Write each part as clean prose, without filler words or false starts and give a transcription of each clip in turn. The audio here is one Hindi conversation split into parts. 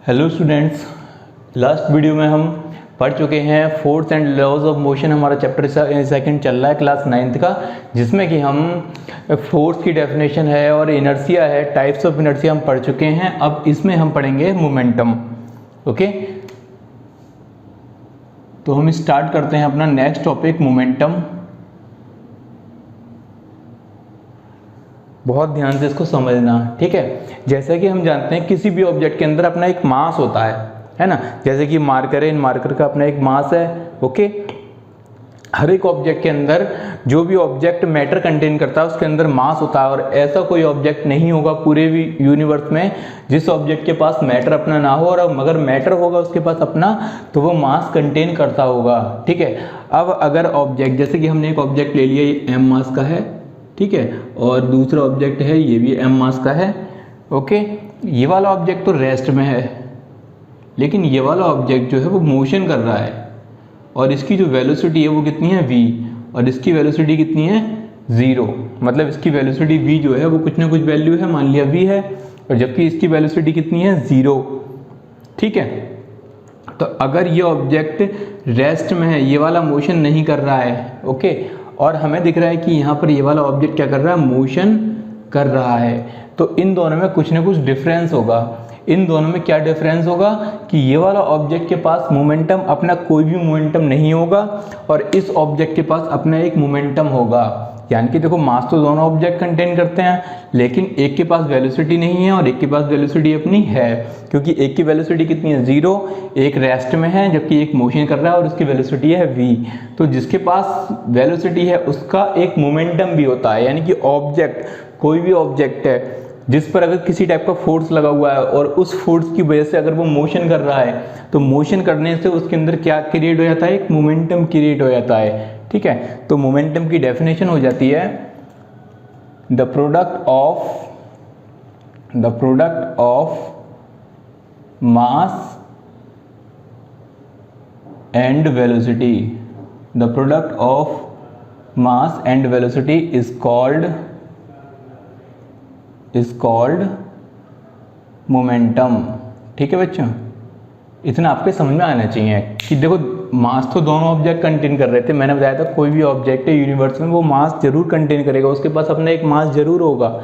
हेलो स्टूडेंट्स, लास्ट वीडियो में हम पढ़ चुके हैं force and laws of motion. हमारा चैप्टर सेकंड चल रहा है क्लास 9th का, जिसमें कि हम फोर्स की डेफिनेशन है और इनर्शिया है, टाइप्स ऑफ इनर्शिया हम पढ़ चुके हैं। अब इसमें हम पढ़ेंगे मोमेंटम। ओके, तो हम स्टार्ट करते हैं अपना नेक्स्ट टॉपिक मोमेंटम। बहुत ध्यान से इसको समझना, ठीक है। जैसे कि हम जानते हैं किसी भी ऑब्जेक्ट के अंदर अपना एक मास होता है ना। जैसे कि मार्कर है, इन मार्कर का अपना एक मास है। ओके, हर एक ऑब्जेक्ट के अंदर जो भी ऑब्जेक्ट मैटर कंटेन करता है उसके अंदर मास होता है, और ऐसा कोई ऑब्जेक्ट नहीं होगा पूरे भी यूनिवर्स में जिस ऑब्जेक्ट के पास मैटर अपना ना हो, और मगर मैटर होगा उसके पास अपना तो वो मास कंटेन करता होगा, ठीक है। अब अगर ऑब्जेक्ट, जैसे कि हमने एक ऑब्जेक्ट ले लिया, ये एम मास का है, ठीक है, और दूसरा ऑब्जेक्ट है ये भी एम मास का है। ओके, ये वाला ऑब्जेक्ट तो रेस्ट में है, लेकिन ये वाला ऑब्जेक्ट जो है वो मोशन कर रहा है, और इसकी जो वेलोसिटी है वो कितनी है v, और इसकी वेलोसिटी कितनी है 0। मतलब इसकी वेलोसिटी v जो है वो कुछ ना कुछ वैल्यू है, मान लिया v है, और जबकि इसकी वेलोसिटी कितनी है 0, ठीक है। तो अगर ये ऑब्जेक्ट रेस्ट में है, ये वाला मोशन नहीं कर रहा है, ओके, और हमें दिख रहा है कि यहाँ पर ये वाला ऑब्जेक्ट क्या कर रहा है, मोशन कर रहा है, तो इन दोनों में कुछ ना कुछ डिफरेंस होगा। इन दोनों में क्या डिफरेंस होगा कि ये वाला ऑब्जेक्ट के पास मोमेंटम, अपना कोई भी मोमेंटम नहीं होगा, और इस ऑब्जेक्ट के पास अपना एक मोमेंटम होगा। यानी कि देखो, मास तो दोनों ऑब्जेक्ट कंटेन करते हैं, लेकिन एक के पास वेलोसिटी नहीं है और एक के पास वेलोसिटी अपनी है, क्योंकि एक की वेलोसिटी कितनी है 0, एक रेस्ट में है, जबकि एक मोशन कर रहा है और उसकी वेलोसिटी है v। तो जिसके पास वेलोसिटी है उसका एक मोमेंटम भी होता है। यानी कि ऑब्जेक्ट, कोई भी ऑब्जेक्ट है जिस पर अगर किसी टाइप का फोर्स लगा हुआ है और उस फोर्स की वजह से अगर वो मोशन कर रहा है, तो मोशन करने से उसके अंदर क्या क्रिएट हो जाता है, एक मोमेंटम क्रिएट हो जाता है, ठीक है। तो मोमेंटम की डेफिनेशन हो जाती है the product of mass and velocity. The product of mass and velocity is called momentum, ठीक है बच्चों। इतना आपके समझ में आना चाहिए कि देखो, मास तो दोनों ऑब्जेक्ट कंटेन कर रहे थे। मैंने बताया था कोई भी ऑब्जेक्ट है यूनिवर्स में वो मास जरूर कंटेन करेगा, उसके पास अपना एक मास जरूर होगा।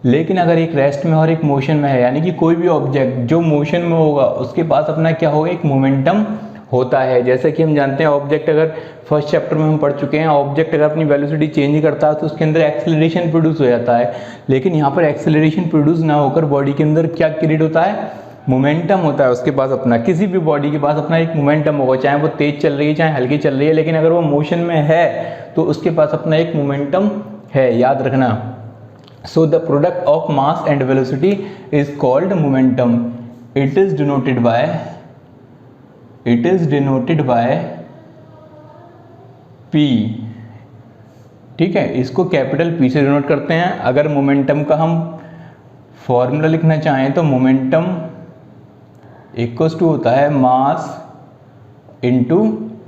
लेकिन अगर एक रेस्ट में और एक मोशन में है, यानी कि कोई भी ऑब्जेक्ट जो मोशन में होगा उसके पास अपना क्या होगा, एक मोमेंटम होता है। जैसे कि हम जानते हैं ऑब्जेक्ट, अगर फर्स्ट चैप्टर में हम पढ़ चुके हैं, ऑब्जेक्ट अगर अपनी वेलोसिटी चेंज करता है तो उसके अंदर एक्सेलरेशन प्रोड्यूस हो जाता है। लेकिन यहाँ पर एक्सेलरेशन प्रोड्यूस ना होकर बॉडी के अंदर क्या क्रिएट होता है, मोमेंटम होता है उसके पास अपना। किसी भी बॉडी के पास अपना एक मोमेंटम होगा, चाहे वो तेज चल रही है चाहे हल्की चल रही है, लेकिन अगर वो मोशन में है तो उसके पास अपना एक मोमेंटम है, याद रखना। So the product of mass and velocity is called momentum. It is denoted by P, ठीक है। इसको कैपिटल P से डिनोट करते हैं। अगर मोमेंटम का हम फॉर्मूला लिखना चाहें तो मोमेंटम इक्वल्स टू होता है मास इनटू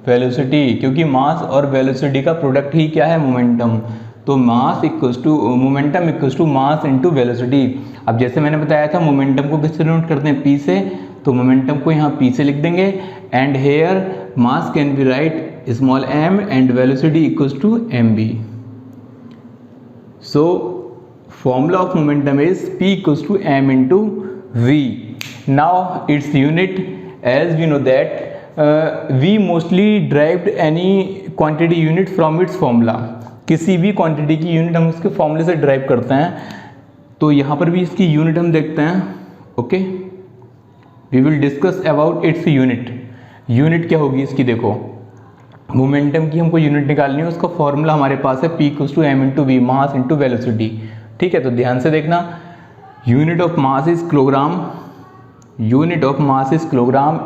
वेलोसिटी, क्योंकि मास और वेलोसिटी का प्रोडक्ट ही क्या है, मोमेंटम। तो mass equals to momentum equals to mass into velocity. अब जैसे मैंने बताया था मोमेंटम को किससे डिनोट करते हैं, P से, तो मोमेंटम को यहाँ P से लिख देंगे। And here mass can be write small m and velocity equals to mv। So formula of momentum is P equals to m into v. Now its unit, as we know that we mostly derived any quantity unit from its formula. किसी भी क्वांटिटी की यूनिट हम इसके फॉर्मूले से ड्राइव करते हैं, तो यहाँ पर भी इसकी यूनिट हम देखते हैं। Okay, we will discuss about its unit. Unit क्या होगी इसकी, देखो मोमेंटम की हमको यूनिट निकालनी है, उसका फॉर्मूला हमारे पास है P equals to m into v, mass into velocity, ठीक है। तो ध्यान से देखना, unit of mass is kilogram,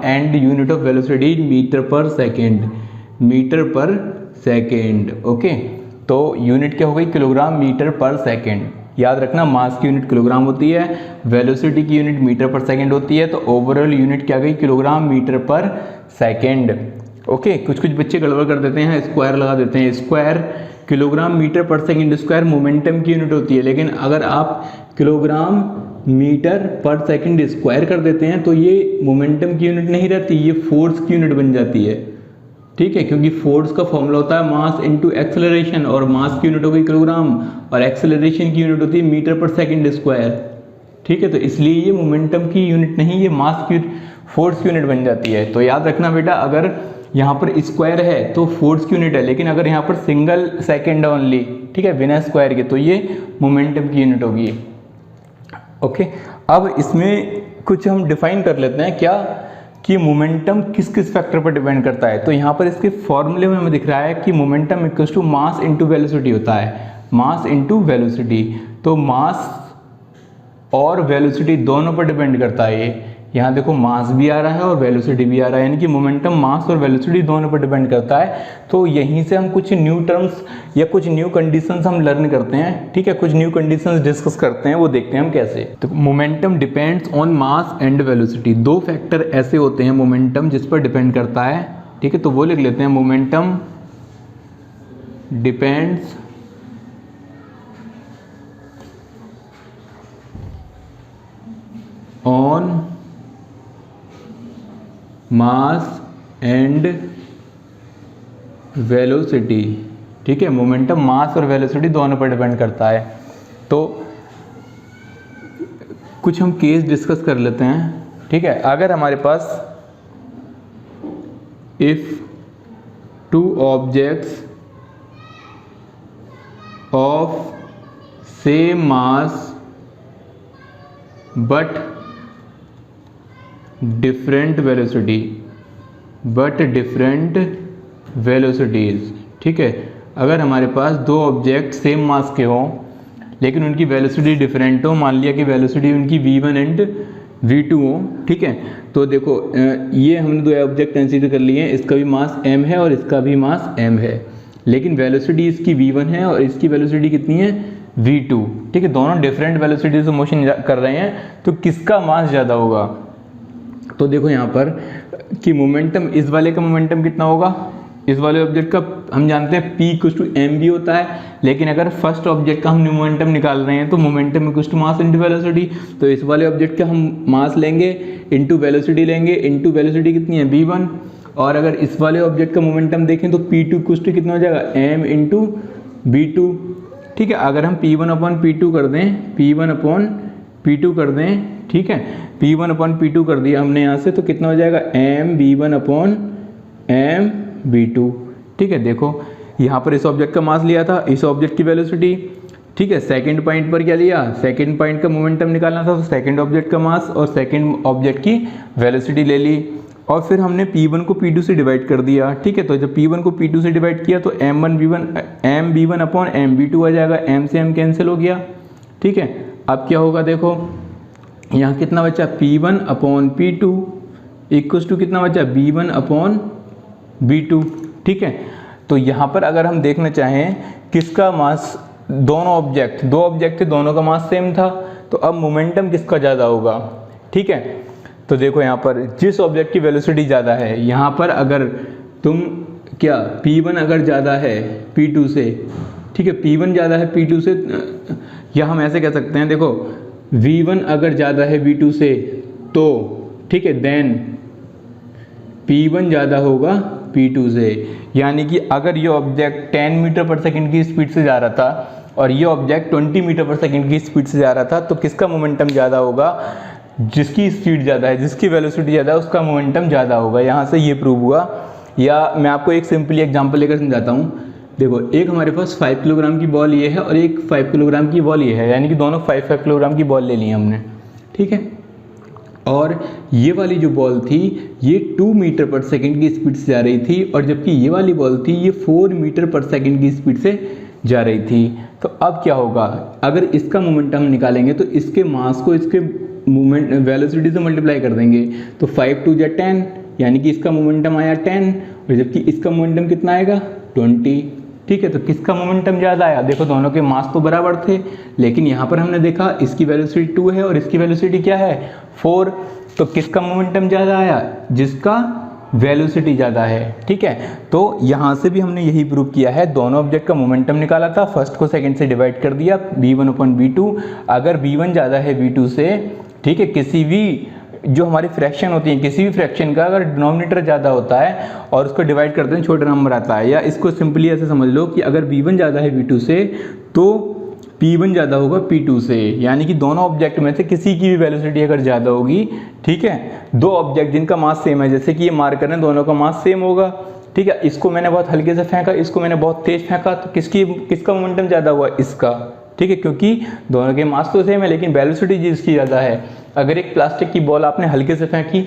and unit of velocity metre per second, okay. तो यूनिट क्या हो गई, किलोग्राम मीटर पर सेकेंड। याद रखना, मास की यूनिट किलोग्राम होती है, वेलोसिटी की यूनिट मीटर पर सेकेंड होती है, तो ओवरऑल यूनिट क्या गई, kilogram metre per second. Okay, कुछ बच्चे गड़बड़ कर देते हैं, स्क्वायर लगा देते हैं। Square kilogram metre per second square momentum की यूनिट होती है, लेकिन अगर आप किलोग्राम मीटर पर सेकंड स्क्वायर कर देते हैं तो ये मोमेंटम की यूनिट नहीं रहती, ये फोर्स की यूनिट बन जाती है। ठीक है, क्योंकि फोर्स का फॉर्मूला होता है मास इनटू एक्सेलरेशन, और मास की यूनिट हो गई किलोग्राम और एक्सेलरेशन की यूनिट होती है मीटर पर सेकंड स्क्वायर। ठीक है, तो इसलिए ये मोमेंटम की यूनिट नहीं, ये मास की फोर्स की यूनिट बन जाती है। तो याद रखना बेटा, अगर यहाँ पर स्क्वायर है तो फोर्स की यूनिट है, लेकिन अगर यहाँ पर सिंगल सेकेंड ओनली, ठीक है, बिना स्क्वायर के, तो ये मोमेंटम की यूनिट होगी। ओके, अब इसमें कुछ हम डिफाइन कर लेते हैं क्या कि मोमेंटम किस किस फैक्टर पर डिपेंड करता है। तो यहाँ पर इसके फॉर्मूले में हमें दिख रहा है कि momentum equals to mass into velocity होता है, मास इनटू वेलोसिटी। तो मास और वेलोसिटी दोनों पर डिपेंड करता है ये। यहाँ देखो मास भी आ रहा है और वेलोसिटी भी आ रहा है, यानी कि मोमेंटम मास और वेलोसिटी दोनों पर डिपेंड करता है। तो यहीं से हम कुछ न्यू टर्म्स या कुछ न्यू कंडीशंस हम लर्न करते हैं। ठीक है, कुछ न्यू कंडीशंस डिस्कस करते हैं, वो देखते हैं हम कैसे। तो momentum depends on mass and velocity. दो फैक्टर ऐसे होते हैं मोमेंटम जिस पर डिपेंड करता है। ठीक है, तो वो लिख लेते हैं, momentum depends on mass and velocity. ठीक है, मोमेंटम मास और वेलोसिटी दोनों पर डिपेंड करता है। तो कुछ हम केस डिस्कस कर लेते हैं। ठीक है, अगर हमारे पास if two objects of same mass but different velocities. ठीक है, अगर हमारे पास दो ऑब्जेक्ट सेम मास के हों लेकिन उनकी वेलोसिटी डिफरेंट हो, मान लिया कि वेलोसिटी उनकी v1 एंड v2 हो। ठीक है, तो देखो ये हमने दो ऑब्जेक्ट कंसीडर कर लिए हैं, इसका भी मास m है और इसका भी मास m है, लेकिन वेलोसिटी इसकी v1 है और इसकी वेलोसिटी कितनी है, v2। ठीक है, दोनों डिफरेंट वेलोसिटी से मोशन कर रहे हैं, तो किसका मास ज़्यादा होगा। तो देखो यहाँ पर कि मोमेंटम, इस वाले का मोमेंटम कितना होगा, इस वाले ऑब्जेक्ट का हम जानते हैं P इक्वल्स टू एम भी होता है, लेकिन अगर फर्स्ट ऑब्जेक्ट का हम मोमेंटम निकाल रहे हैं तो momentum equals to mass into velocity. तो इस वाले ऑब्जेक्ट का हम मास लेंगे इनटू वेलोसिटी लेंगे, इनटू वेलोसिटी कितनी है v1, और अगर इस वाले ऑब्जेक्ट का मोमेंटम देखें तो P2 इक्वल्स टू कितना हो जाएगा, m इंटू v2। ठीक है, अगर हम P1 अपॉन P2 कर दें, P1 अपॉन P2 कर दें, ठीक है, P1 अपॉन P2 कर दिया हमने यहाँ से, तो कितना हो जाएगा, m v1 upon m v2। ठीक है, देखो यहाँ पर इस ऑब्जेक्ट का मास लिया था, इस ऑब्जेक्ट की वेलोसिटी। ठीक है, सेकंड पॉइंट पर क्या लिया, सेकंड पॉइंट का मोमेंटम निकालना था, तो सेकंड ऑब्जेक्ट का मास और सेकंड ऑब्जेक्ट की वेलोसिटी ले ली, और फिर हमने P1 को P2 से डिवाइड कर दिया। ठीक है, तो जब P1 को P2 से डिवाइड किया तो m v1 upon m v2 आ जाएगा, m से m कैंसिल हो गया। ठीक है, अब क्या होगा, देखो यहाँ कितना बचा, P1 upon P2 equals to कितना बचा, B1 अपॉन B2। ठीक है, तो यहाँ पर अगर हम देखना चाहें किसका मास, दोनों ऑब्जेक्ट, दो ऑब्जेक्ट थे, दोनों का मास सेम था, तो अब मोमेंटम किसका ज़्यादा होगा। ठीक है, तो देखो यहाँ पर जिस ऑब्जेक्ट की वेलोसिटी ज़्यादा है, यहाँ पर अगर तुम क्या P1 अगर ज़्यादा है P2 से, ठीक है, P1 ज़्यादा है P2 से, या हम ऐसे कह सकते हैं, देखो V1 अगर ज़्यादा है V2 से तो ठीक है, देन P1 ज़्यादा होगा P2 से। यानी कि अगर ये ऑब्जेक्ट 10 मीटर पर सेकंड की स्पीड से जा रहा था और ये ऑब्जेक्ट 20 मीटर पर सेकंड की स्पीड से जा रहा था, तो किसका मोमेंटम ज़्यादा होगा, जिसकी स्पीड ज़्यादा है, जिसकी वेलोसिटी ज़्यादा है, उसका मोमेंटम ज़्यादा होगा। यहाँ से ये प्रूव हुआ। या मैं आपको एक सिंपली एग्जांपल लेकर समझाता हूँ। देखो एक हमारे पास 5 किलोग्राम की बॉल ये है और एक 5 किलोग्राम की बॉल ये है, यानी कि दोनों 5 किलोग्राम की बॉल ले ली हमने। ठीक है, और ये वाली जो बॉल थी ये 2 मीटर पर सेकंड की स्पीड से जा रही थी, और जबकि ये वाली बॉल थी ये 4 मीटर पर सेकंड की स्पीड से जा रही थी। तो अब क्या होगा, अगर इसका मोमेंटम हम निकालेंगे तो इसके मास को इसके मोमेंट वेलोसिटी से मल्टीप्लाई कर देंगे, तो 5 2 जा 10, यानी कि इसका मोमेंटम आया 10, और जबकि इसका मोमेंटम कितना आएगा 20। ठीक है, तो किसका मोमेंटम ज़्यादा आया, देखो दोनों के मास तो बराबर थे, लेकिन यहाँ पर हमने देखा इसकी वेलोसिटी 2 है और इसकी वेलोसिटी क्या है 4, तो किसका मोमेंटम ज़्यादा आया, जिसका वेलोसिटी ज़्यादा है, ठीक है। तो यहाँ से भी हमने यही प्रूव किया है, दोनों ऑब्जेक्ट का मोमेंटम निकाला था, फर्स्ट को सेकंड से डिवाइड कर दिया, v1/v2। अगर v1 ज़्यादा है v2 से, ठीक है, किसी भी जो हमारी फ्रैक्शन होती है, किसी भी फ्रैक्शन का अगर डिनोमिनेटर ज़्यादा होता है और उसको डिवाइड करते हैं छोटा नंबर आता है, या इसको सिंपली ऐसे समझ लो कि अगर v1 ज़्यादा है v2 से तो p1 ज़्यादा होगा p2 से, यानी कि दोनों ऑब्जेक्ट में से किसी की भी वेलोसिटी अगर ज़्यादा होगी, ठीक है, दो ऑब्जेक्ट जिनका मास सेम है, जैसे कि ये मार्कर है, दोनों का मास सेम होगा, ठीक है। इसको मैंने बहुत हल्के से फेंका, इसको मैंने बहुत तेज फेंका, तो किसका मोमेंटम ज़्यादा हुआ? इसका, ठीक है, क्योंकि दोनों के मास तो सेम है लेकिन वेलोसिटी जिसकी ज़्यादा है। अगर एक प्लास्टिक की बॉल आपने हल्के से फेंकी,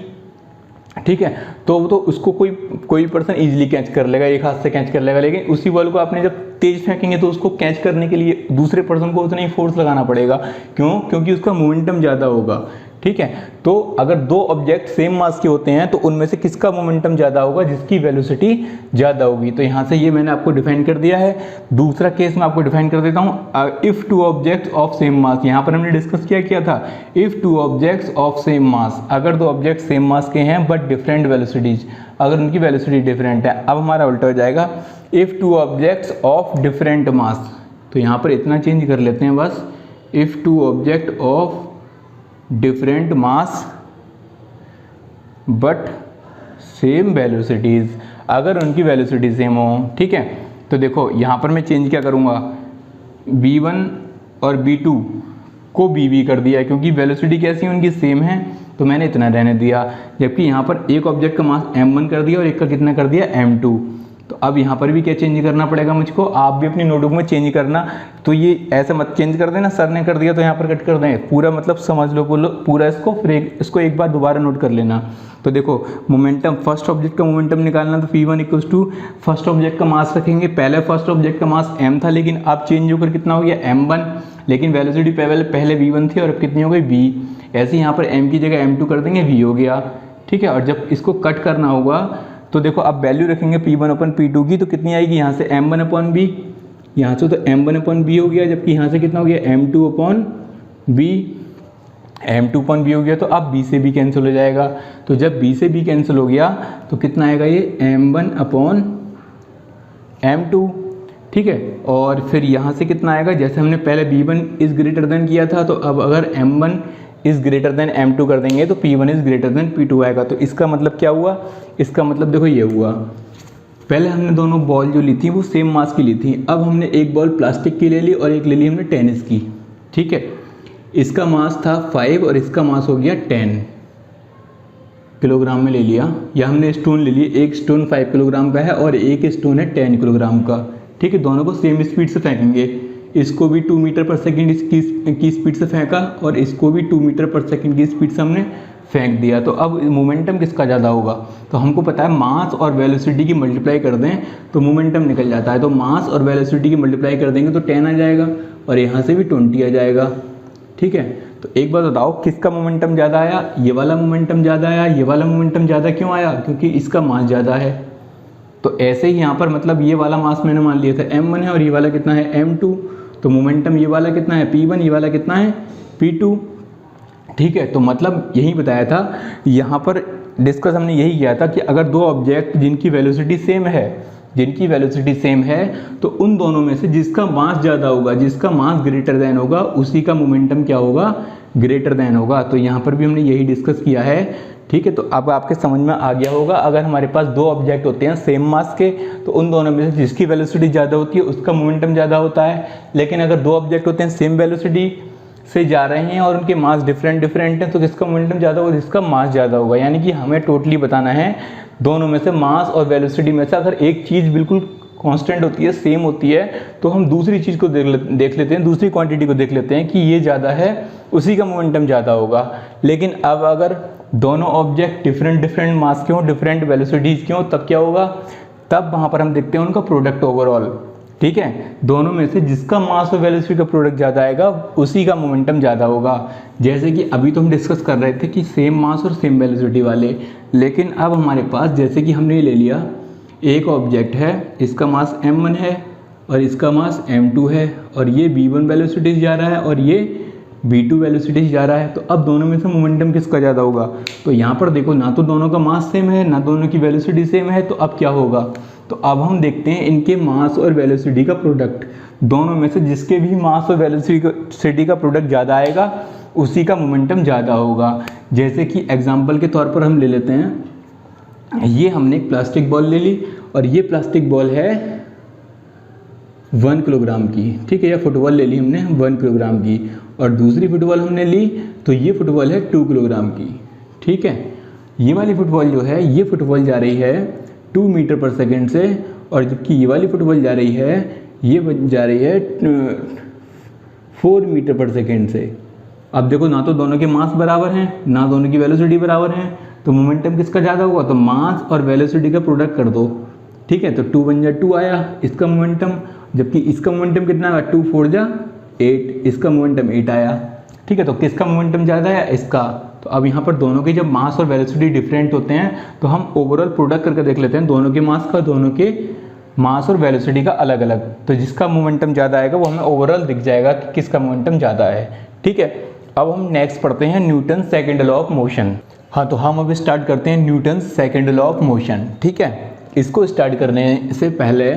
ठीक है, तो उसको कोई पर्सन इजीली कैच कर लेगा, एक हाथ से कैच कर लेगा, लेकिन उसी बॉल को आपने जब तेज फेंकेंगे तो उसको कैच करने के लिए दूसरे पर्सन को उतना ही फोर्स लगाना पड़ेगा। क्यों? क्योंकि उसका मोमेंटम ज़्यादा होगा, ठीक है। तो अगर दो ऑब्जेक्ट सेम मास के होते हैं तो उनमें से किसका मोमेंटम ज़्यादा होगा? जिसकी वेलोसिटी ज़्यादा होगी। तो यहाँ से ये मैंने आपको डिफाइन कर दिया है। दूसरा केस मैं आपको डिफाइन कर देता हूँ, if two objects of same मास। यहाँ पर हमने डिस्कस किया था, if two objects of same मास, अगर दो ऑब्जेक्ट सेम मास के हैं बट डिफरेंट वेलोसिटीज, अगर उनकी वेलोसिटी डिफरेंट है। अब हमारा उल्टा हो जाएगा, if two objects of different mass. तो यहाँ पर इतना चेंज कर लेते हैं बस, if two object of different mass but same velocities, अगर उनकी वेलोसिटी सेम हो, ठीक है। तो देखो यहाँ पर मैं चेंज क्या करूँगा, v1 और v2 को v कर दिया, क्योंकि वेलोसिटी कैसी है उनकी सेम है, तो मैंने इतना रहने दिया। जबकि यहाँ पर एक ऑब्जेक्ट का मास m1 कर दिया और एक का कितना कर दिया, m2। तो अब यहाँ पर भी क्या चेंज करना पड़ेगा मुझको, आप भी अपनी नोटबुक में चेंज करना। तो ये ऐसे मत चेंज कर देना, सर ने कर दिया तो यहाँ पर कट कर दें, पूरा मतलब समझ लो, बोलो पूरा इसको, फिर इसको एक बार दोबारा नोट कर लेना। तो देखो मोमेंटम, फर्स्ट ऑब्जेक्ट का मोमेंटम निकालना, तो P1 = फर्स्ट ऑब्जेक्ट का मास रखेंगे। पहले फर्स्ट ऑब्जेक्ट का मास m था, लेकिन अब चेंज होकर कितना हो गया, m1, लेकिन वेलोसिटी पहले v1 थी और अब कितनी हो गई, v। ऐसे यहाँ पर m की जगह m2 कर देंगे, v हो गया, ठीक है। और जब इसको कट करना होगा तो देखो अब वैल्यू रखेंगे P1/P2 की, तो कितनी आएगी यहाँ से, m1/b, यहाँ से तो m1/b हो गया, जबकि यहाँ से कितना हो गया, m2/b, m2/b हो गया। तो अब b से b कैंसिल हो जाएगा। तो जब b से b कैंसिल हो गया तो कितना आएगा, ये m1/m2, ठीक है। और फिर यहाँ से कितना आएगा, जैसे हमने पहले b1 > किया था, तो अब अगर m1 > m2 कर देंगे तो P1 > P2 आएगा। तो इसका मतलब क्या हुआ, इसका मतलब देखो ये हुआ, पहले हमने दोनों बॉल जो ली थी वो सेम मास की ली थी, अब हमने एक बॉल प्लास्टिक की ले ली और एक ले ली हमने टेनिस की, ठीक है। इसका मास था 5 और इसका मास हो गया 10 किलोग्राम में ले लिया, या हमने स्टोन ले लिए, एक स्टोन 5 किलोग्राम का है और एक स्टोन है 10 किलोग्राम का, ठीक है। दोनों को सेम स्पीड से फेंकेंगे, इसको भी 2 मीटर/सेकंड की स्पीड से फेंका और इसको भी 2 मीटर/सेकंड की स्पीड से हमने फेंक दिया। तो अब मोमेंटम किसका ज़्यादा होगा, तो हमको पता है मास और वेलोसिटी की मल्टीप्लाई कर दें तो मोमेंटम निकल जाता है। तो मास और वेलोसिटी की मल्टीप्लाई कर देंगे तो 10 आ जाएगा और यहाँ से भी 20 आ जाएगा, ठीक है। तो एक बात बताओ, किसका मोमेंटम ज़्यादा आया, ये वाला मोमेंटम ज़्यादा आया, ये वाला मोमेंटम ज़्यादा क्यों आया, क्योंकि इसका मास ज़्यादा है। तो ऐसे ही यहाँ पर मतलब ये वाला मास मैंने मान लिया था m1 है और ये वाला कितना है, m2। तो मोमेंटम ये वाला कितना है, P1, ये वाला कितना है, P2, ठीक है। तो मतलब यही बताया था, यहाँ पर डिस्कस हमने यही किया था कि अगर दो ऑब्जेक्ट जिनकी वेलोसिटी सेम है तो उन दोनों में से जिसका मास ज़्यादा होगा, जिसका मास ग्रेटर देन होगा, उसी का मोमेंटम क्या होगा, ग्रेटर देन होगा। तो यहाँ पर भी हमने यही डिस्कस किया है, ठीक है। तो अब आपके समझ में आ गया होगा, अगर हमारे पास दो ऑब्जेक्ट होते हैं सेम मास के तो उन दोनों में से जिसकी वेलोसिटी ज़्यादा होती है उसका मोमेंटम ज़्यादा होता है। लेकिन अगर दो ऑब्जेक्ट होते हैं सेम वेलोसिटी से जा रहे हैं और उनके मास डिफरेंट हैं, तो किसका मोमेंटम ज़्यादा होगा, जिसका मास ज़्यादा होगा। यानी कि हमें टोटली बताना है दोनों में से मास और वेलोसिटी में से अगर एक चीज़ बिल्कुल कांस्टेंट होती है, सेम होती है, तो हम दूसरी चीज़ को देख लेते हैं, दूसरी क्वांटिटी को देख लेते हैं कि ये ज़्यादा है, उसी का मोमेंटम ज़्यादा होगा। लेकिन अब अगर दोनों ऑब्जेक्ट डिफरेंट मास के हों, डिफरेंट वेलोसिटीज़ के हों, तब क्या होगा, तब वहाँ पर हम देखते हैं उनका प्रोडक्ट ओवरऑल, ठीक है। दोनों में से जिसका मास और वेलोसिटी का प्रोडक्ट ज़्यादा आएगा उसी का मोमेंटम ज़्यादा होगा। जैसे कि अभी तो हम डिस्कस कर रहे थे कि सेम मास और सेम वेलोसिटी वाले, लेकिन अब हमारे पास जैसे कि हमने ले लिया एक ऑब्जेक्ट है, इसका मास m1 है और इसका मास m2 है और ये v1 वेलोसिटी जा रहा है और ये v2 वेलोसिटी से जा रहा है, तो अब दोनों में से मोमेंटम किसका ज़्यादा होगा? तो यहाँ पर देखो ना तो दोनों का मास सेम है, ना दोनों की वेलोसिटी सेम है, तो अब क्या होगा? तो अब हम देखते हैं इनके मास और वेलोसिटी का प्रोडक्ट। दोनों में से जिसके भी मास और वेलोसिटी का प्रोडक्ट ज़्यादा आएगा उसी का मोमेंटम ज़्यादा होगा। जैसे कि एग्जाम्पल के तौर पर हम ले लेते हैं, ये हमने एक प्लास्टिक बॉल ले ली और ये प्लास्टिक बॉल है 1 किलोग्राम की, ठीक है, या फुटबॉल ले ली हमने 1 किलोग्राम की, और दूसरी फुटबॉल हमने ली तो ये फुटबॉल है 2 किलोग्राम की, ठीक है। ये वाली फुटबॉल जो है, ये फुटबॉल जा रही है 2 मीटर पर सेकेंड से, और जबकि ये वाली फुटबॉल जा रही है, ये जा रही है 4 मीटर पर सेकेंड से। अब देखो ना तो दोनों के मास बराबर हैं, ना दोनों की वेलोसिटी बराबर हैं, तो मोमेंटम किसका ज़्यादा होगा? तो मास और वेलोसिटी का प्रोडक्ट कर दो, ठीक है। तो 2 बन जा 2 आया इसका मोमेंटम, जबकि इसका मोमेंटम कितना आया? 2 4 जा 8, इसका मोमेंटम 8 आया, ठीक है। तो किसका मोमेंटम ज़्यादा है? इसका। तो अब यहाँ पर दोनों के जब मास और वेलोसिटी डिफरेंट होते हैं तो हम ओवरऑल प्रोडक्ट करके देख लेते हैं दोनों के मास का, दोनों के मास और वेलोसिटी का अलग अलग। तो जिसका मोमेंटम ज़्यादा आएगा वो हमें ओवरऑल दिख जाएगा कि किसका मोमेंटम ज़्यादा है, ठीक है। अब हम नेक्स्ट पढ़ते हैं Newton second law of motion. हाँ, तो हम अभी स्टार्ट करते हैं Newton second law of motion, ठीक है। इसको स्टार्ट करने से पहले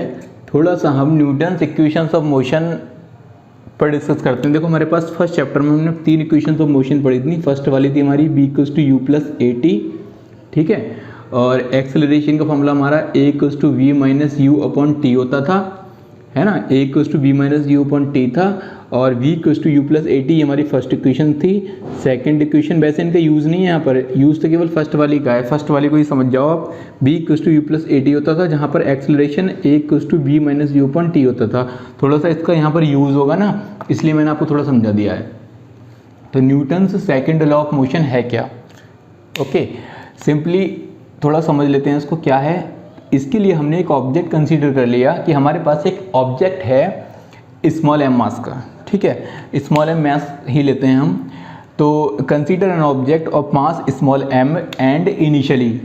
थोड़ा सा हम न्यूटन इक्वेशंस ऑफ मोशन पर डिस्कस करते हैं। देखो हमारे पास फर्स्ट चैप्टर में हमने 3 इक्वेशंस ऑफ मोशन पढ़ी थी। फर्स्ट वाली थी हमारी b = u + at, ठीक है, और एक्सेलरेशन का फॉर्मूला हमारा a = v - u/t होता था, है ना, a = v - u/t था, और v = u + at ये हमारी फर्स्ट इक्वेशन थी। सेकंड इक्वेशन वैसे इनका यूज़ नहीं है यहाँ पर, यूज़ तो केवल फर्स्ट वाली का है, फर्स्ट वाली को ही समझ जाओ आप। b = u + at होता था, जहाँ पर एक्सेलरेशन a = v - u/t होता था। थोड़ा सा इसका यहाँ पर यूज़ होगा ना, इसलिए मैंने आपको थोड़ा समझा दिया है। तो Newton's second law of motion है क्या? ओके, सिंपली थोड़ा समझ लेते हैं इसको क्या है। इसके लिए हमने एक ऑब्जेक्ट कंसीडर कर लिया कि हमारे पास एक ऑब्जेक्ट है स्मॉल m मास का, ठीक है, स्मॉल m मास ही लेते हैं हम। तो consider an object of mass small m and initially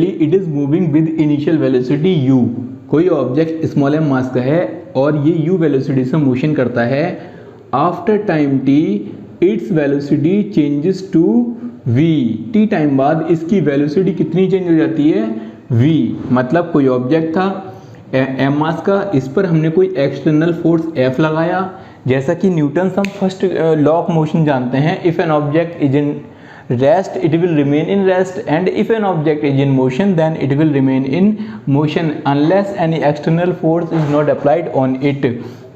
it is moving with initial velocity u। कोई ऑब्जेक्ट स्मॉल m मास का है और ये u वेलोसिटी से मोशन करता है। After time t its velocity changes to v। t time बाद इसकी वेलोसिटी कितनी चेंज हो जाती है? v। मतलब कोई ऑब्जेक्ट था m मास का, इस पर हमने कोई एक्सटर्नल फोर्स F लगाया। जैसा कि न्यूटन हम फर्स्ट लॉ ऑफ मोशन जानते हैं, if an object is in rest it will remain in rest, and if an object is in motion then it will remain in motion unless any external force is not applied on it.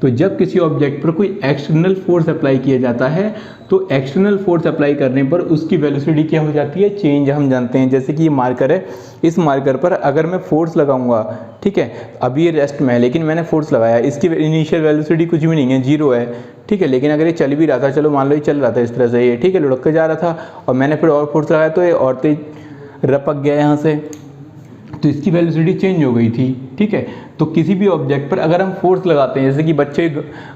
तो जब किसी ऑब्जेक्ट पर कोई एक्सटर्नल फोर्स अप्लाई किया जाता है तो एक्सटर्नल फोर्स अप्लाई करने पर उसकी वेलोसिटी क्या हो जाती है? चेंज हम जानते हैं। जैसे कि ये मार्कर है, इस मार्कर पर अगर मैं फोर्स लगाऊंगा, ठीक है, अभी ये रेस्ट में है लेकिन मैंने फोर्स लगाया, इसकी इनिशियल वेलोसिटी कुछ भी नहीं है, 0 है, ठीक है। लेकिन अगर ये चल भी रहा था, चलो मान लो ये चल रहा था इस तरह से, ये ठीक है, लुढ़क के जा रहा था और मैंने फिर और फोर्स लगाया तो ये और तेज रपक गया यहाँ से, तो इसकी वेलोसिटी चेंज हो गई थी, ठीक है। तो किसी भी ऑब्जेक्ट पर अगर हम फोर्स लगाते हैं, जैसे कि बच्चे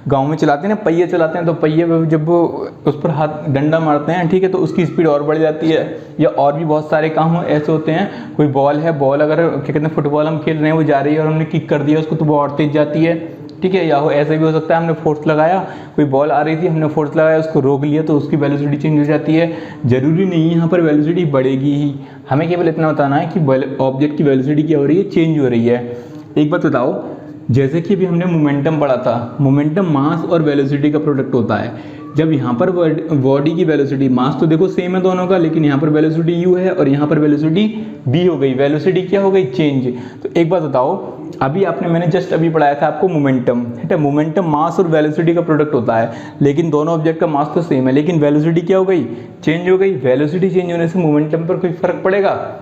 गांव में चलाते हैं ना, पहिए चलाते हैं, तो पहिए पर जब वो उस पर हाथ डंडा मारते हैं, ठीक है, तो उसकी स्पीड और बढ़ जाती है। या और भी बहुत सारे काम ऐसे होते हैं, कोई बॉल है, बॉल अगर क्या कहते हैं फुटबॉल हम खेल रहे हैं, वो जा रही है और हमने किक कर दिया उसको, तो वो और तेज जाती है, ठीक है। या ऐसे भी हो सकता है हमने फोर्स लगाया, कोई बॉल आ रही थी, हमने फोर्स लगाया, उसको रोक लिया, तो उसकी वेलोसिटी चेंज हो जाती है। जरूरी नहीं है यहाँ पर वेलोसिटी बढ़ेगी ही, हमें केवल इतना बताना है कि ऑब्जेक्ट की वेलोसिटी क्या हो रही है? चेंज हो रही है। एक बात बताओ, जैसे कि अभी हमने मोमेंटम पढ़ा था, मोमेंटम मास और वेलोसिटी का प्रोडक्ट होता है। जब यहाँ पर बॉडी की वेलोसिटी, मास तो देखो सेम है दोनों का, लेकिन यहाँ पर वेलोसिटी u है और यहाँ पर वेलोसिटी v हो गई, वेलोसिटी क्या हो गई? चेंज। तो एक बात बताओ, अभी मैंने जस्ट अभी पढ़ाया था आपको मोमेंटम, ठीक है, मोमेंटम मास और वेलोसिटी का प्रोडक्ट होता है, लेकिन दोनों ऑब्जेक्ट का मास तो सेम है, लेकिन वेलोसिटी क्या हो गई? चेंज हो गई। वेलोसिटी चेंज होने से मोमेंटम पर कोई फर्क पड़ेगा?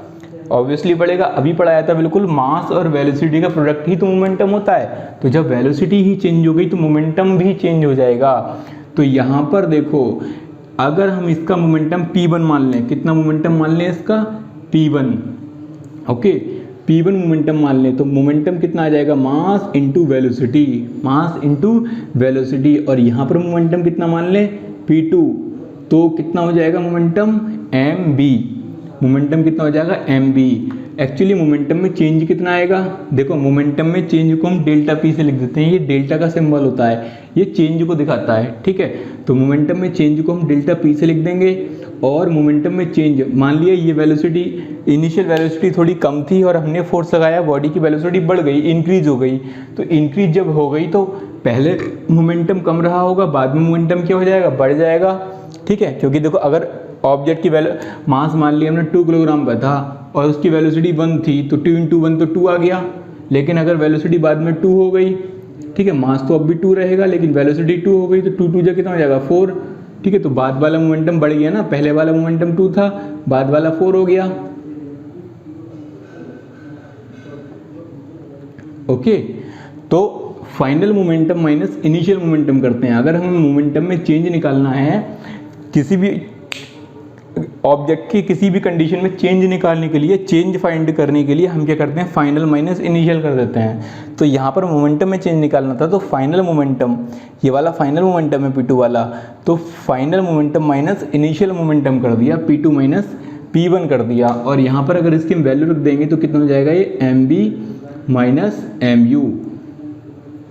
ऑब्वियसली पड़ेगा। अभी पढ़ाया था बिल्कुल, मास और वेलोसिटी का प्रोडक्ट ही तो मोमेंटम होता है। तो जब वेलोसिटी ही चेंज हो गई तो मोमेंटम भी चेंज हो जाएगा। तो यहाँ पर देखो, अगर हम इसका मोमेंटम P1 मान लें, कितना मोमेंटम मान लें इसका? P1, ओके, P1 मोमेंटम मान लें, तो मोमेंटम कितना आ जाएगा? मास इंटू वेलोसिटी, मास इंटू वेलोसिटी। और यहाँ पर मोमेंटम कितना मान लें? P2, तो कितना हो जाएगा मोमेंटम? mv। मोमेंटम कितना हो जाएगा एम बी। एक्चुअली मोमेंटम में चेंज कितना आएगा, देखो मोमेंटम में चेंज को हम डेल्टा पी से लिख देते हैं, ये डेल्टा का सिंबल होता है, ये चेंज को दिखाता है, ठीक है। तो मोमेंटम में चेंज को हम डेल्टा पी से लिख देंगे, और मोमेंटम में चेंज, मान लिया ये वेलोसिटी, इनिशियल वेलोसिटी थोड़ी कम थी और हमने फोर्स लगाया, बॉडी की वेलोसिटी बढ़ गई, इंक्रीज हो गई। तो इंक्रीज जब हो गई तो पहले मोमेंटम कम रहा होगा, बाद में मोमेंटम क्या हो जाएगा, बढ़ जाएगा, ठीक है। क्योंकि देखो अगर ऑब्जेक्ट की मास मान लिया हमने 2 किलोग्राम का था और उसकी वेलोसिटी 1 थी, तो 2 × 1 तो 2 आ गया। लेकिन अगर वेलोसिटी बाद में 2 हो गई, ठीक है, मास तो अब भी 2 रहेगा लेकिन वेलोसिटी 2 हो गई, तो 2 2 जा कितना हो जाएगा 4, ठीक है। तो बाद वाला मोमेंटम बढ़ गया ना, पहले वाला मोमेंटम 2 था, बाद वाला 4 हो गया, ओके। तो final momentum minus initial momentum करते हैं। अगर हमें मोमेंटम में चेंज निकालना है, किसी भी ऑब्जेक्ट की किसी भी कंडीशन में चेंज निकालने के लिए, चेंज फाइंड करने के लिए हम क्या करते हैं, फाइनल माइनस इनिशियल कर देते हैं। तो यहाँ पर मोमेंटम में चेंज निकालना था, तो फाइनल मोमेंटम, ये वाला फाइनल मोमेंटम है P2 वाला, तो final momentum minus initial momentum कर दिया, P2 माइनस P1 कर दिया। और यहाँ पर अगर इसकी हम वैल्यू रख देंगे तो कितना हो जाएगा, ये MB माइनस MU,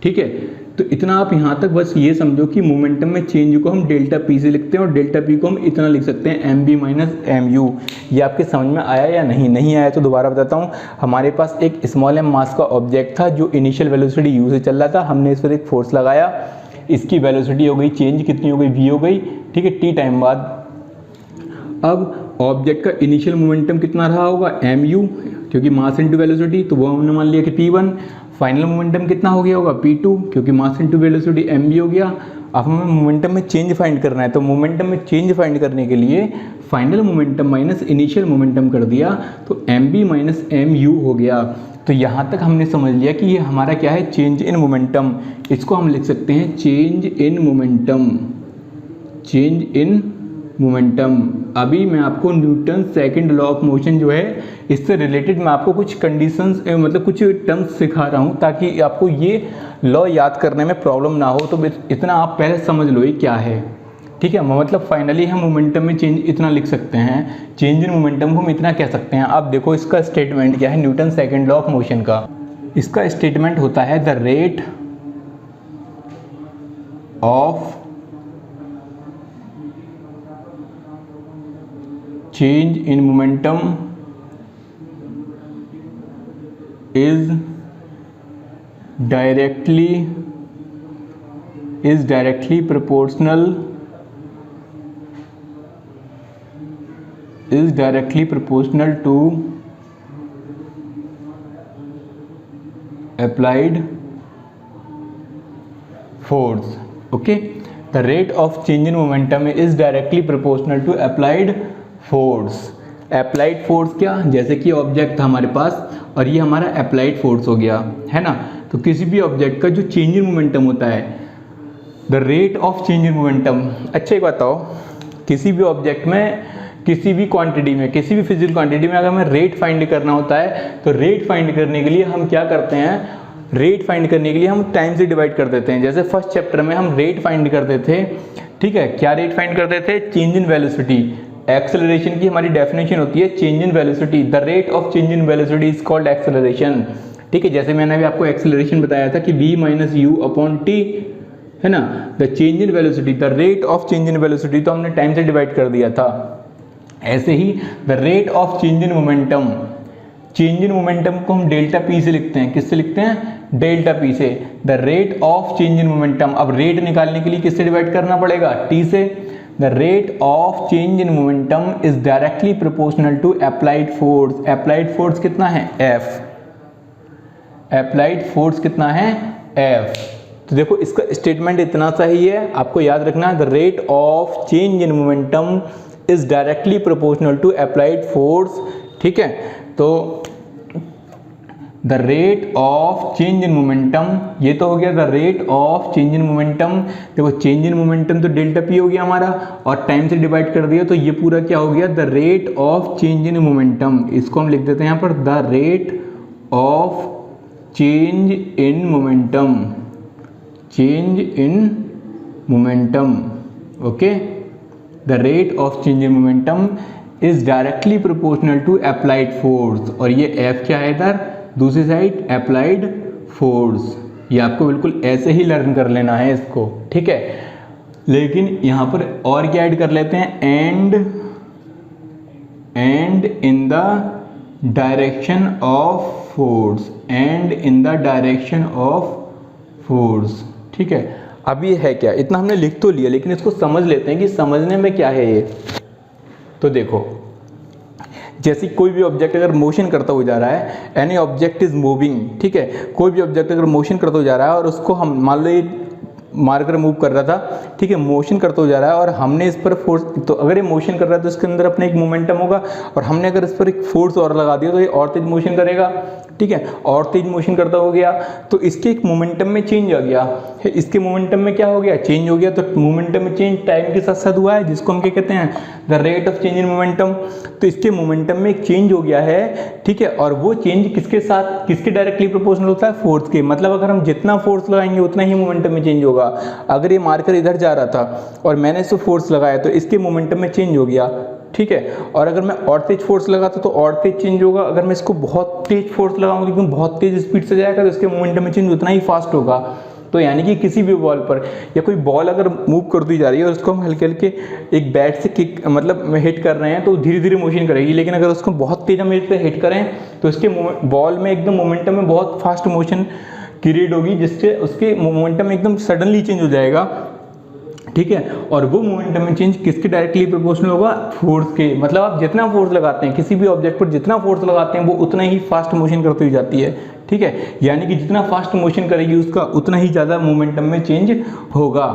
ठीक है। तो इतना आप यहाँ तक बस ये समझो कि मोमेंटम में चेंज को हम डेल्टा पी से लिखते हैं और डेल्टा पी को हम इतना लिख सकते हैं MB माइनस MU। ये आपके समझ में आया या नहीं, नहीं आया तो दोबारा बताता हूँ। हमारे पास एक स्मॉल m मास का ऑब्जेक्ट था जो इनिशियल वेलोसिटी u से चल रहा था, हमने इस पर एक फोर्स लगाया, इसकी वेलोसिटी हो गई चेंज, कितनी हो गई, v हो गई, ठीक है, t टाइम बाद। अब ऑब्जेक्ट का इनिशियल मोमेंटम कितना रहा होगा, MU, क्योंकि मास इंटू वेलोसिटी, तो वो हमने मान लिया कि P1। फाइनल मोमेंटम कितना हो गया होगा, P2, क्योंकि मास इंटू वेलोसिटी MB हो गया। अब हमें मोमेंटम में चेंज फाइंड करना है, तो मोमेंटम में चेंज फाइंड करने के लिए final momentum minus initial momentum कर दिया, तो MB माइनस MU हो गया। तो यहाँ तक हमने समझ लिया कि ये हमारा क्या है, चेंज इन मोमेंटम। इसको हम लिख सकते हैं change in momentum, change in momentum. अभी मैं आपको Newton second law of motion जो है, इससे रिलेटेड मैं आपको कुछ कंडीशंस, मतलब कुछ टर्म्स सिखा रहा हूँ ताकि आपको ये लॉ याद करने में प्रॉब्लम ना हो। तो इतना आप पहले समझ लो ये क्या है, ठीक है। मतलब फाइनली हम मोमेंटम में चेंज इतना लिख सकते हैं, चेंज इन मोमेंटम को हम इतना कह सकते हैं। अब देखो इसका स्टेटमेंट क्या है, Newton second law of motion का। इसका स्टेटमेंट होता है the rate of change in momentum is directly proportional to applied force, okay। the rate of change in momentum is directly proportional to applied force. Applied force क्या, जैसे कि ऑब्जेक्ट था हमारे पास और ये हमारा अप्लाइड फोर्स हो गया, है ना। तो किसी भी ऑब्जेक्ट का जो चेंज इन मोमेंटम होता है, the rate of change in momentum. अच्छा एक बताओ, किसी भी ऑब्जेक्ट में, किसी भी क्वांटिटी में, किसी भी फिजिकल क्वांटिटी में अगर हमें रेट फाइंड करना होता है, तो रेट फाइंड करने के लिए हम क्या करते हैं, रेट फाइंड करने के लिए हम टाइम से डिवाइड कर देते हैं। जैसे फर्स्ट चैप्टर में हम रेट फाइंड करते थे, ठीक है, क्या रेट फाइंड करते थे, चेंज इन वेलोसिटी। एक्सेलरेशन की हमारी डेफिनेशन होती है change in velocity, the rate of change in velocity is called acceleration, ठीक है। जैसे मैंने अभी आपको एक्सेलरेशन बताया था कि v minus u upon t, है ना। The change in velocity, the rate of change in velocity तो हमने टाइम से डिवाइड कर दिया था। ऐसे ही the rate of change in momentum, change in momentum को हम डेल्टा पी से लिखते हैं, किससे लिखते हैं, डेल्टा पी से। The rate of change in momentum, अब रेट निकालने के लिए किससे डिवाइड करना पड़ेगा, टी से। The rate of change in momentum is directly proportional to applied force. Applied force कितना है, F। Applied force कितना है, F। तो देखो इसका स्टेटमेंट इतना सा ही है, आपको याद रखना है, the rate of change in momentum is directly proportional to applied force, ठीक है। तो the rate of change in momentum, ये तो हो गया the rate of change in momentum. देखो चेंज इन मोमेंटम तो डेल्टा पी हो गया हमारा, और टाइम से डिवाइड कर दिया, तो ये पूरा क्या हो गया, the rate of change in momentum. इसको हम लिख देते हैं यहाँ पर the rate of change in momentum, change in momentum, okay. The rate of change in momentum is directly proportional to applied force, और ये F क्या है इधर दूसरी साइड अप्लाइड फोर्स। ये आपको बिल्कुल ऐसे ही लर्न कर लेना है इसको, ठीक है। लेकिन यहाँ पर और क्या ऐड कर लेते हैं, and in the direction of force, and in the direction of force, ठीक है। अब ये है क्या, इतना हमने लिख तो लिया, लेकिन इसको समझ लेते हैं कि समझने में क्या है ये। तो देखो, जैसे कोई भी ऑब्जेक्ट अगर मोशन करता हुआ जा रहा है, एनी ऑब्जेक्ट इज मूविंग, ठीक है, कोई भी ऑब्जेक्ट अगर मोशन करता हुआ जा रहा है और उसको हम मान लो ये मार्कर मूव कर रहा था, ठीक है, मोशन करता हुआ जा रहा है और हमने इस पर फोर्स, तो अगर ये मोशन कर रहा है तो इसके अंदर अपने एक मोमेंटम होगा, और हमने अगर इस पर एक फोर्स और लगा दिया तो ये और तेज मोशन करेगा, ठीक है, और तेज मोशन करता हो गया तो इसके एक मोमेंटम में चेंज आ गया, इसके मोमेंटम में क्या हो गया, चेंज हो गया। तो मोमेंटम में चेंज टाइम के साथ साथ हुआ है, जिसको हम क्या कहते हैं, the rate of change in momentum. तो इसके मोमेंटम में एक चेंज हो गया है, ठीक है, और वो चेंज किसके साथ, किसके डायरेक्टली प्रोपोर्शनल होता है, फोर्स के। मतलब अगर हम जितना फोर्स लगाएंगे उतना ही मोमेंटम में चेंज होगा। अगर ये मार्कर इधर जा रहा था और मैंने इसको फोर्स लगाया तो इसके मोमेंटम में चेंज हो गया, ठीक है, और अगर मैं और तेज फोर्स लगाता तो और तेज चेंज होगा। अगर मैं इसको बहुत तेज फोर्स लगाऊंगा लेकिन बहुत तेज स्पीड से जाएगा तो इसके मोमेंटम में चेंज उतना ही फास्ट होगा। तो यानी कि किसी भी बॉल पर, या कोई बॉल अगर मूव कर दी जा रही है और उसको हम हल्के हल्के एक बैट से किक मतलब हिट कर रहे हैं तो धीरे धीरे मोशन करेगी, लेकिन अगर उसको बहुत तेज हम इस हिट करें तो इसके बॉल में एकदम मोमेंटम में बहुत फास्ट मोशन क्रिएट होगी, जिससे उसके मोमेंटम एकदम सडनली चेंज हो जाएगा, ठीक है। और वो मोमेंटम में चेंज किसके डायरेक्टली प्रोपोर्शनल होगा, फोर्स के। मतलब आप जितना फोर्स लगाते हैं किसी भी ऑब्जेक्ट पर, जितना फोर्स लगाते हैं वो उतना ही फास्ट मोशन करती हुई जाती है, ठीक है। यानी कि जितना फास्ट मोशन करेगी उसका उतना ही ज़्यादा मोमेंटम में चेंज होगा।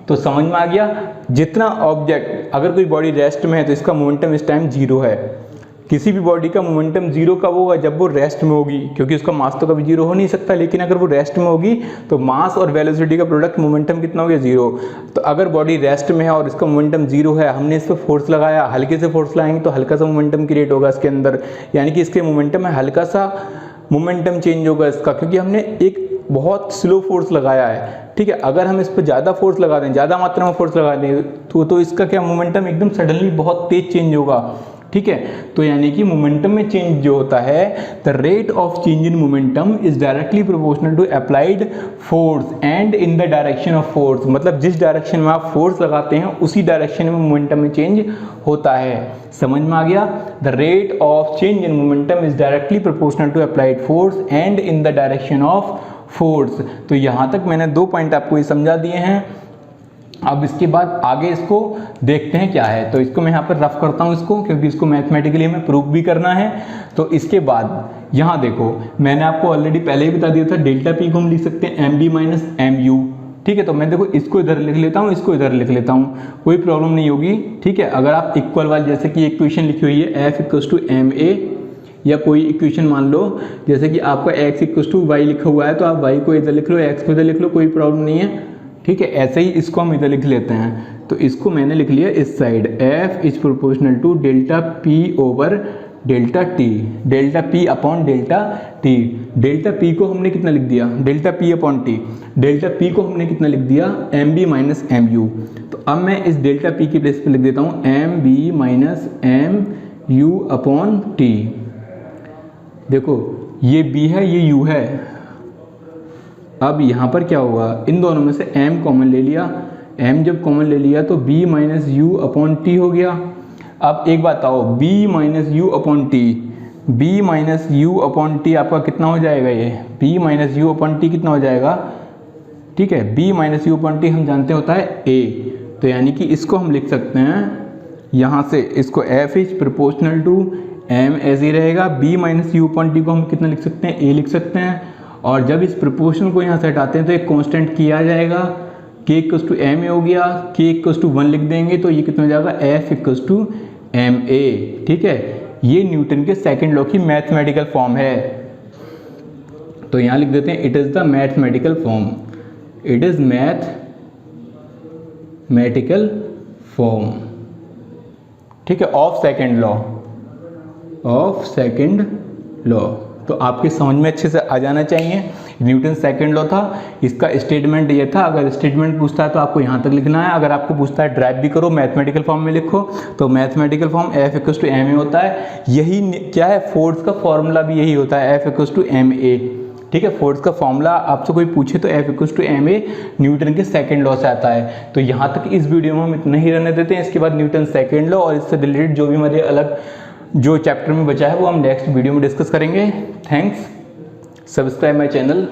तो समझ में आ गया, जितना ऑब्जेक्ट, अगर कोई बॉडी रेस्ट में है तो इसका मोमेंटम इस टाइम 0 है। किसी भी बॉडी का मोमेंटम 0 कब होगा, जब वो रेस्ट में होगी, क्योंकि उसका मास तो कभी 0 हो नहीं सकता। लेकिन अगर वो रेस्ट में होगी तो मास और वेलोसिटी का प्रोडक्ट मोमेंटम कितना हो गया, 0। तो अगर बॉडी रेस्ट में है और इसका मोमेंटम 0 है, हमने इस पर फोर्स लगाया, हल्के से फोर्स लगाएंगे तो हल्का सा मोमेंटम क्रिएट होगा इसके अंदर, यानी कि इसके मोमेंटम में हल्का सा मोमेंटम चेंज होगा इसका, क्योंकि हमने एक बहुत स्लो फोर्स लगाया है, ठीक है। अगर हम इस पर ज़्यादा फोर्स लगा दें, ज़्यादा मात्रा में फोर्स लगा दें तो इसका क्या मोमेंटम एकदम सडनली बहुत तेज चेंज होगा, ठीक है। तो यानी कि मोमेंटम में चेंज जो होता है, the rate of change in momentum is directly proportional to applied force and in the direction of force. मतलब जिस डायरेक्शन में आप फोर्स लगाते हैं उसी डायरेक्शन में मोमेंटम में चेंज होता है। समझ में आ गया, the rate of change in momentum is directly proportional to applied force and in the direction of force. तो यहाँ तक मैंने 2 पॉइंट आपको ये समझा दिए हैं। अब इसके बाद आगे इसको देखते हैं क्या है। तो इसको मैं यहाँ पर रफ करता हूँ इसको, क्योंकि इसको मैथमेटिकली हमें प्रूफ भी करना है। तो इसके बाद यहाँ देखो, मैंने आपको ऑलरेडी पहले ही बता दिया था, डेल्टा पी को हम लिख सकते हैं m b minus m u, ठीक है। तो मैं देखो इसको इधर लिख लेता हूँ, इसको इधर लिख लेता हूँ, कोई प्रॉब्लम नहीं होगी, ठीक है। अगर आप इक्वल वाली, जैसे कि इक्वेशन लिखी हुई है f equals to m a, या कोई इक्वेशन मान लो जैसे कि आपका x इक्वल्स टू वाई लिखा हुआ है, तो आप y को इधर लिख लो, x को इधर लिख लो, कोई प्रॉब्लम नहीं है, ठीक है। ऐसे ही इसको हम इधर लिख लेते हैं। तो इसको मैंने लिख लिया इस side, f is proportional to delta p over delta t, delta p upon delta t। Delta p को हमने कितना लिख दिया, delta p upon t, delta p को हमने कितना लिख दिया, m b minus m u. तो अब मैं इस डेल्टा p की प्लेस पे लिख देता हूँ m b minus m u upon t। देखो ये b है, ये u है। अब यहाँ पर क्या होगा, इन दोनों में से m कॉमन ले लिया, m जब कॉमन ले लिया तो b minus u upon T हो गया। अब एक बात आओ, b minus u upon T, b minus u upon T आपका कितना हो जाएगा, ये b minus u upon T कितना हो जाएगा, ठीक है। b minus u upon T हम जानते होता है a, तो यानी कि इसको हम लिख सकते हैं यहाँ से, इसको f is proportional to m ऐसे ही रहेगा, b minus u upon t को हम कितना लिख सकते हैं, a लिख सकते हैं। और जब इस प्रोपोर्शन को यहाँ से हटाते हैं तो एक कांस्टेंट किया जाएगा, k इक्वल्स टू m हो गया, k इक्वल्स टू 1 लिख देंगे तो ये कितना हो जाएगा, f equals to m a, ठीक है। ये न्यूटन के सेकंड लॉ की मैथमेटिकल फॉर्म है। तो यहाँ लिख देते हैं it is the mathematical form, it is mathematical form, ठीक है, of second law, of second law. तो आपके समझ में अच्छे से आ जाना चाहिए। न्यूटन सेकंड लॉ था, इसका स्टेटमेंट ये था। अगर स्टेटमेंट पूछता है तो आपको यहाँ तक लिखना है। अगर आपको पूछता है ड्राइव भी करो, मैथमेटिकल फॉर्म में लिखो, तो मैथमेटिकल फॉर्म F = ma होता है। यही क्या है, फोर्स का फॉर्मूला भी यही होता है, F = ma। ठीक है, फोर्स का फॉर्मूला आपसे कोई पूछे तो F = ma न्यूटन के सेकंड लॉ से आता है। तो यहाँ तक इस वीडियो में हम इतना ही रहने देते हैं। इसके बाद न्यूटन सेकंड लॉ और इससे रिलेटेड जो भी हमारे अलग जो चैप्टर में बचा है वो हम नेक्स्ट वीडियो में डिस्कस करेंगे। Thanks, subscribe my channel.